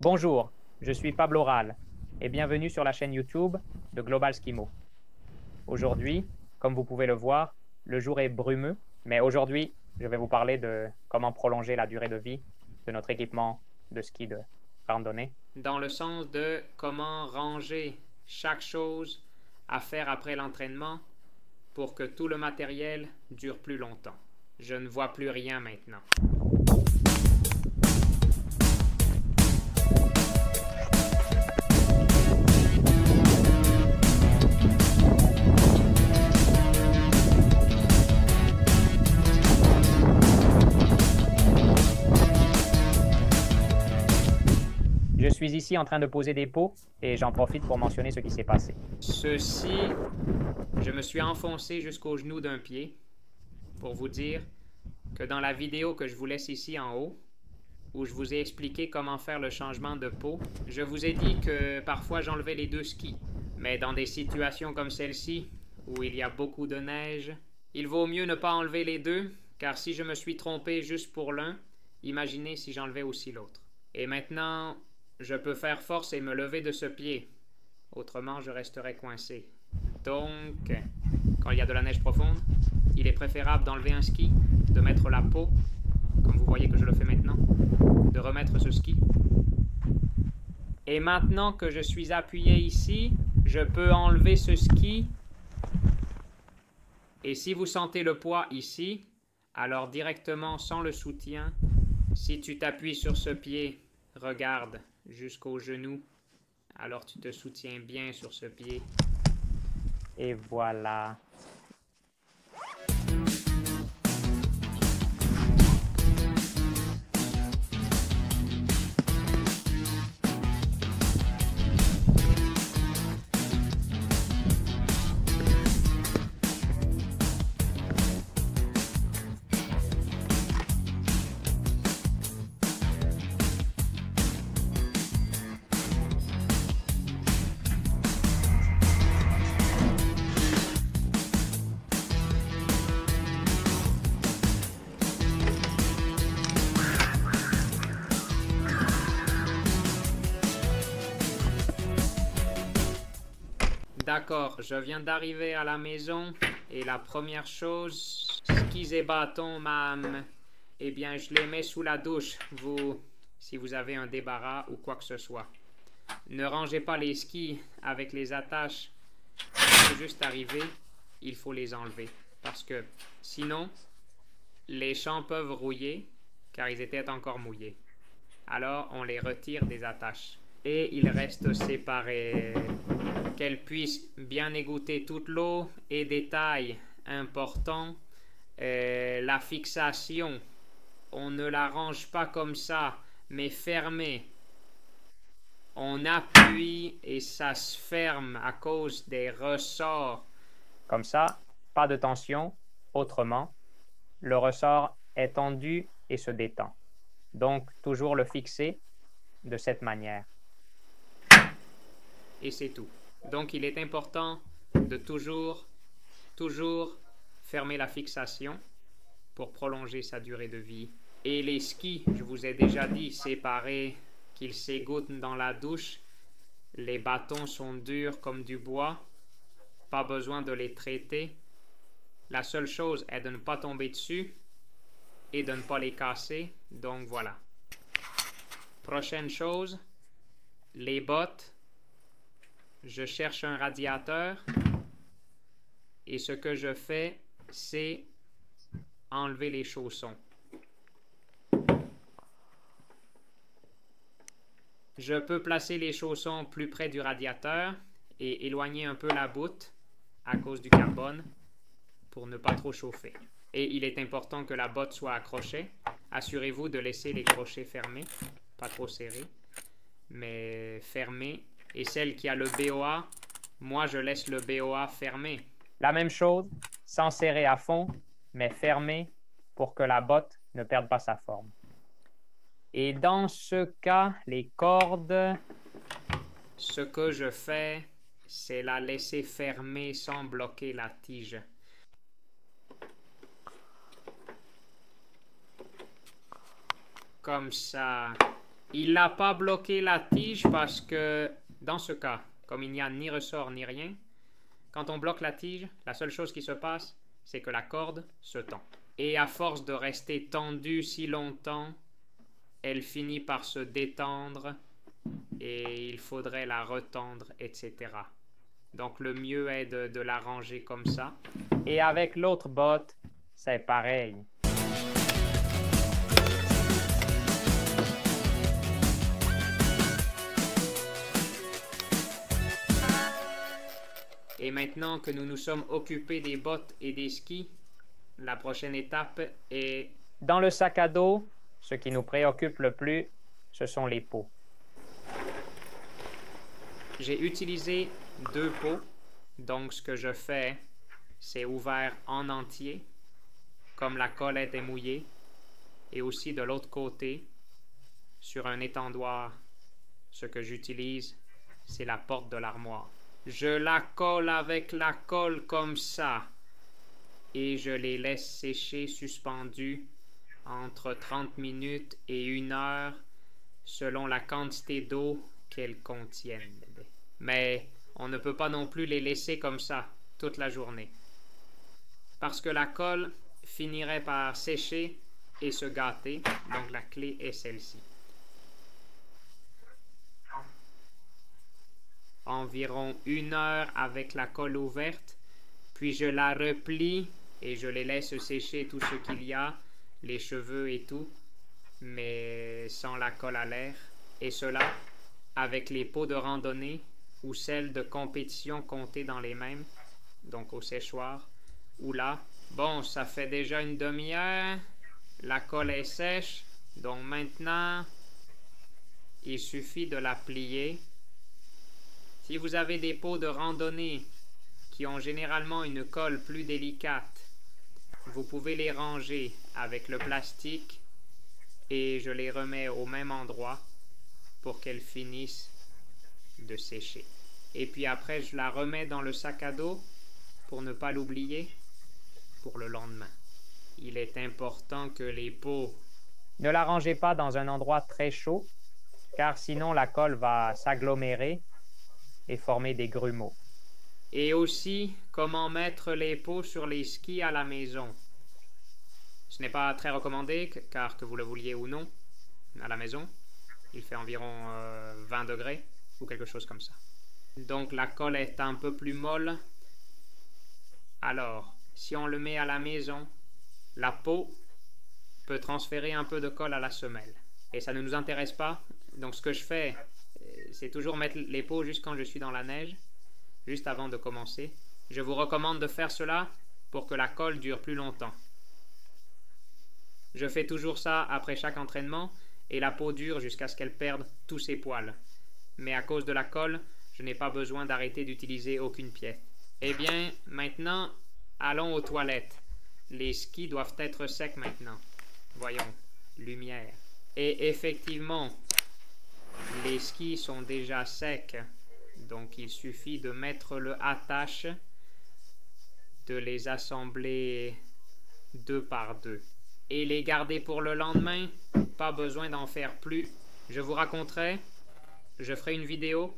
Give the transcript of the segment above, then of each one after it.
Bonjour, je suis Pablo Ral et bienvenue sur la chaîne YouTube de Global Skimo. Aujourd'hui, comme vous pouvez le voir, le jour est brumeux, mais aujourd'hui, je vais vous parler de comment prolonger la durée de vie de notre équipement de ski de randonnée. Dans le sens de comment ranger chaque chose à faire après l'entraînement pour que tout le matériel dure plus longtemps. Je ne vois plus rien maintenant. Je suis ici en train de poser des pots et j'en profite pour mentionner ce qui s'est passé. Ceci, je me suis enfoncé jusqu'au genou d'un pied pour vous dire que dans la vidéo que je vous laisse ici en haut, où je vous ai expliqué comment faire le changement de pot, je vous ai dit que parfois j'enlevais les deux skis. Mais dans des situations comme celle-ci, où il y a beaucoup de neige, il vaut mieux ne pas enlever les deux, car si je me suis trompé juste pour l'un, imaginez si j'enlevais aussi l'autre. Et maintenant, je peux faire force et me lever de ce pied. Autrement, je resterai coincé. Donc, quand il y a de la neige profonde, il est préférable d'enlever un ski, de mettre la peau, comme vous voyez que je le fais maintenant, de remettre ce ski. Et maintenant que je suis appuyé ici, je peux enlever ce ski. Et si vous sentez le poids ici, alors directement sans le soutien, si tu t'appuies sur ce pied, regarde jusqu'au genou, alors tu te soutiens bien sur ce pied. Et voilà. D'accord, je viens d'arriver à la maison et la première chose, skis et bâtons, m'âme, eh bien je les mets sous la douche, si vous avez un débarras ou quoi que ce soit. Ne rangez pas les skis avec les attaches, c'est juste arrivé, il faut les enlever. Parce que sinon, les champs peuvent rouiller car ils étaient encore mouillés. Alors on les retire des attaches et ils restent séparés. Qu'elles puissent bien égoutter toute l'eau et détail important, la fixation, on ne la range pas comme ça, mais fermée. On appuie et ça se ferme à cause des ressorts. Comme ça, pas de tension, autrement, le ressort est tendu et se détend. Donc, toujours le fixer de cette manière. Et c'est tout. Donc, il est important de toujours fermer la fixation pour prolonger sa durée de vie. Et les skis, je vous ai déjà dit, séparés, qu'ils s'égouttent dans la douche. Les bâtons sont durs comme du bois. Pas besoin de les traiter. La seule chose est de ne pas tomber dessus et de ne pas les casser. Donc, voilà. Prochaine chose, les bottes. Je cherche un radiateur et ce que je fais, c'est enlever les chaussons. Je peux placer les chaussons plus près du radiateur et éloigner un peu la boute à cause du carbone pour ne pas trop chauffer. Et il est important que la botte soit accrochée. Assurez-vous de laisser les crochets fermés, pas trop serrés, mais fermés. Et celle qui a le BOA, moi je laisse le BOA fermé. La même chose, sans serrer à fond, mais fermé pour que la botte ne perde pas sa forme. Et dans ce cas, les cordes, ce que je fais, c'est la laisser fermer sans bloquer la tige. Comme ça. Il n'a pas bloqué la tige parce que, dans ce cas, comme il n'y a ni ressort ni rien, quand on bloque la tige, la seule chose qui se passe, c'est que la corde se tend. Et à force de rester tendue si longtemps, elle finit par se détendre et il faudrait la retendre, etc. Donc le mieux est de la ranger comme ça. Et avec l'autre botte, c'est pareil. Et maintenant que nous nous sommes occupés des bottes et des skis, la prochaine étape est... Dans le sac à dos, ce qui nous préoccupe le plus, ce sont les pots. J'ai utilisé 2 pots, donc ce que je fais, c'est ouvert en entier, comme la collette est mouillée, et aussi de l'autre côté, sur un étendoir, ce que j'utilise, c'est la porte de l'armoire. Je la colle avec la colle comme ça, et je les laisse sécher suspendues entre 30 minutes et 1 heure, selon la quantité d'eau qu'elles contiennent. Mais on ne peut pas non plus les laisser comme ça toute la journée, parce que la colle finirait par sécher et se gâter, donc la clé est celle-ci. Environ 1 heure avec la colle ouverte, puis je la replie et je les laisse sécher tout ce qu'il y a, les cheveux et tout, mais sans la colle à l'air, et cela avec les pots de randonnée ou celles de compétition comptées dans les mêmes, donc au séchoir, ou là, bon, ça fait déjà une demi-heure, la colle est sèche, donc maintenant, il suffit de la plier. Si vous avez des pots de randonnée qui ont généralement une colle plus délicate, vous pouvez les ranger avec le plastique et je les remets au même endroit pour qu'elles finissent de sécher. Et puis après, je la remets dans le sac à dos pour ne pas l'oublier pour le lendemain. Il est important que les pots... Ne la rangez pas dans un endroit très chaud, car sinon la colle va s'agglomérer et former des grumeaux. Et aussi, comment mettre les pots sur les skis à la maison. Ce n'est pas très recommandé, car que vous le vouliez ou non, à la maison, il fait environ 20 degrés ou quelque chose comme ça. Donc la colle est un peu plus molle. Alors, si on le met à la maison, la peau peut transférer un peu de colle à la semelle. Et ça ne nous intéresse pas. Donc ce que je fais, c'est toujours mettre les pots juste quand je suis dans la neige, juste avant de commencer. Je vous recommande de faire cela pour que la colle dure plus longtemps. Je fais toujours ça après chaque entraînement et la peau dure jusqu'à ce qu'elle perde tous ses poils. Mais à cause de la colle, je n'ai pas besoin d'arrêter d'utiliser aucune pièce. Eh bien, maintenant, allons aux toilettes. Les skis doivent être secs maintenant. Voyons, lumière. Et effectivement, les skis sont déjà secs, donc il suffit de mettre le attache, de les assembler 2 par 2. Et les garder pour le lendemain, pas besoin d'en faire plus. Je vous raconterai, je ferai une vidéo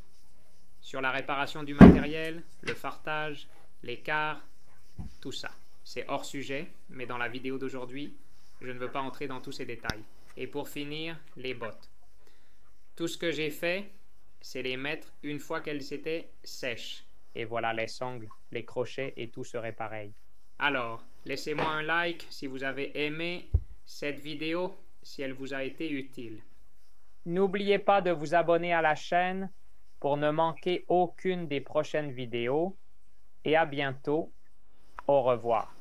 sur la réparation du matériel, le fartage, les quarts, tout ça. C'est hors sujet, mais dans la vidéo d'aujourd'hui, je ne veux pas entrer dans tous ces détails. Et pour finir, les bottes. Tout ce que j'ai fait, c'est les mettre une fois qu'elles étaient sèches. Et voilà les sangles, les crochets et tout serait pareil. Alors, laissez-moi un like si vous avez aimé cette vidéo, si elle vous a été utile. N'oubliez pas de vous abonner à la chaîne pour ne manquer aucune des prochaines vidéos. Et à bientôt. Au revoir.